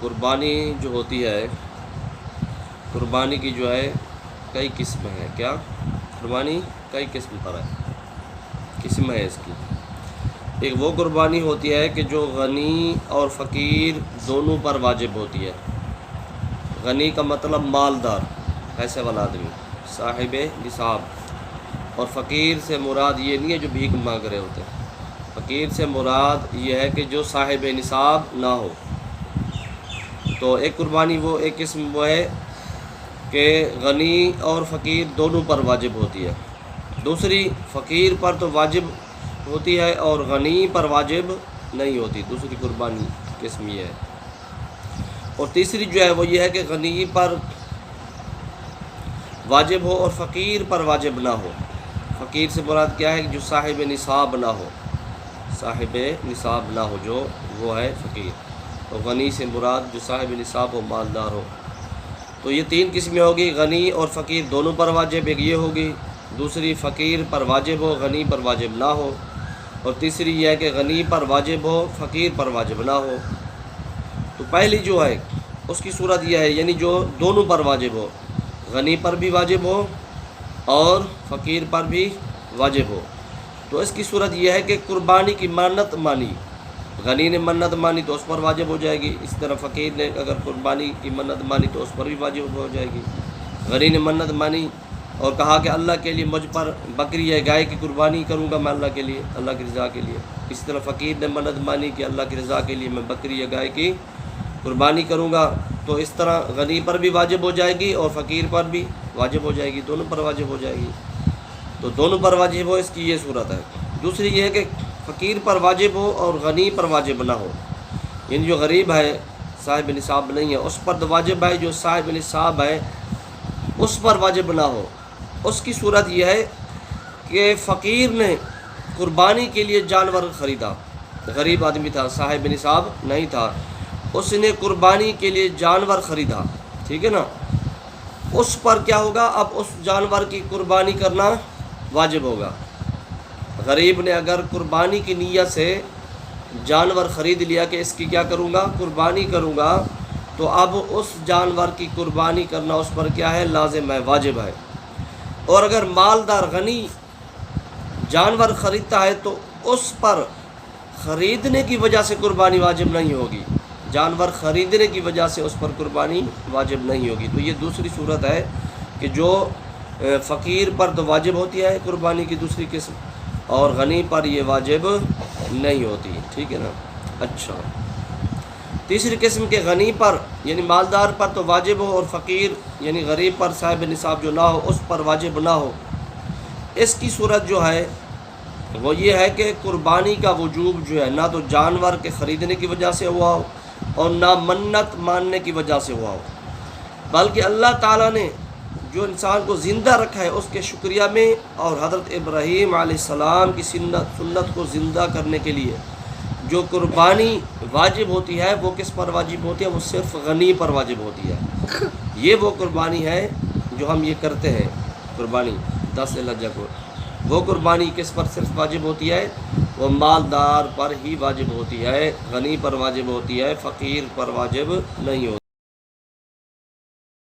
قربانی جو ہوتی ہے، قربانی کی جو ہے کئی قسم ہے. کیا قربانی کئی قسم پر ہے، قسم ہے اس کی. ایک وہ قربانی ہوتی ہے کہ جو غنی اور فقیر دونوں پر واجب ہوتی ہے. غنی کا مطلب مالدار، پیسے والا آدمی، صاحب نصاب. اور فقیر سے مراد یہ نہیں ہے جو بھیک مانگ رہے ہوتے ہیں. فقیر سے مراد یہ ہے کہ جو صاحب نصاب نہ ہو. تو ایک قربانی وہ ایک قسم وہ ہے کہ غنی اور فقیر دونوں پر واجب ہوتی ہے. دوسری فقیر پر تو واجب ہوتی ہے اور غنی پر واجب نہیں ہوتی. دوسری قربانی قسم یہ ہے. اور تیسری جو ہے وہ یہ ہے کہ غنی پر واجب ہو اور فقیر پر واجب نہ ہو. فقیر سے مراد کیا ہے کہ جو صاحب نصاب نہ ہو، صاحب نصاب نہ ہو جو وہ ہے فقیر. اور غنی سے مراد جو صاحب نصاب ہو، مالدار ہو. تو یہ تین قسمیں ہوگی، غنی اور فقیر دونوں پر واجب. ایک یہ ہوگی. دوسری فقیر پر واجب ہو، غنی پر واجب نہ ہو. اور تیسری یہ ہے کہ غنی پر واجب ہو، فقیر پر واجب نہ ہو. تو پہلی جو ہے اس کی صورت یہ ہے، یعنی جو دونوں پر واجب ہو، غنی پر بھی واجب ہو اور فقیر پر بھی واجب ہو. تو اس کی صورت یہ ہے کہ قربانی کی منت مانی. غنی نے منت مانی تو اس پر واجب ہو جائے گی. اس طرح فقیر نے اگر قربانی کی منت مانی تو اس پر بھی واجب ہو جائے گی. غنی نے منت مانی اور کہا کہ اللہ کے لیے مجھ پر بکری یا گائے کی قربانی کروں گا میں اللہ کے لیے، اللہ کی رضا کے لیے. اس طرح فقیر نے منت مانی کہ اللہ کی رضا کے لیے میں بکری یا گائے کی قربانی کروں گا. تو اس طرح غنی پر بھی واجب ہو جائے گی اور فقیر پر بھی واجب ہو جائے گی، دونوں پر واجب ہو جائے گی. تو دونوں پر واجب ہو اس کی یہ صورت ہے. دوسری یہ ہے کہ فقیر پر واجب ہو اور غنی پر واجب نہ ہو. یعنی جو غریب ہے، صاحب نصاب نہیں ہے، اس پر تو واجب ہے، جو صاحب نصاب ہے اس پر واجب نہ ہو. اس کی صورت یہ ہے کہ فقیر نے قربانی کے لیے جانور خریدا. غریب آدمی تھا، صاحب نصاب نہیں تھا، اس نے قربانی کے لیے جانور خریدا. ٹھیک ہے نا. اس پر کیا ہوگا؟ اب اس جانور کی قربانی کرنا واجب ہوگا. غریب نے اگر قربانی کی نیت سے جانور خرید لیا کہ اس کی کیا کروں گا؟ قربانی کروں گا، تو اب اس جانور کی قربانی کرنا اس پر کیا ہے؟ لازم ہے، واجب ہے. اور اگر مالدار غنی جانور خریدتا ہے تو اس پر خریدنے کی وجہ سے قربانی واجب نہیں ہوگی. جانور خریدنے کی وجہ سے اس پر قربانی واجب نہیں ہوگی. تو یہ دوسری صورت ہے کہ جو فقیر پر تو واجب ہوتی ہے قربانی کی دوسری قسم، اور غنی پر یہ واجب نہیں ہوتی. ٹھیک ہے نا. اچھا، تیسری قسم کے غنی پر یعنی مالدار پر تو واجب ہو اور فقیر یعنی غریب پر صاحب نصاب جو نہ ہو اس پر واجب نہ ہو. اس کی صورت جو ہے وہ یہ ہے کہ قربانی کا وجوب جو ہے نہ تو جانور کے خریدنے کی وجہ سے ہوا ہو اور نہ منت ماننے کی وجہ سے ہوا ہو، بلکہ اللہ تعالیٰ نے جو انسان کو زندہ رکھا ہے اس کے شکریہ میں اور حضرت ابراہیم علیہ السلام کی سنت کو زندہ کرنے کے لیے جو قربانی واجب ہوتی ہے وہ کس پر واجب ہوتی ہے؟ وہ صرف غنی پر واجب ہوتی ہے. یہ وہ قربانی ہے جو ہم یہ کرتے ہیں، قربانی 10 ذوالحجہ کو. وہ قربانی کس پر صرف واجب ہوتی ہے؟ وہ مالدار پر ہی واجب ہوتی ہے، غنی پر واجب ہوتی ہے، فقیر پر واجب نہیں ہوتی.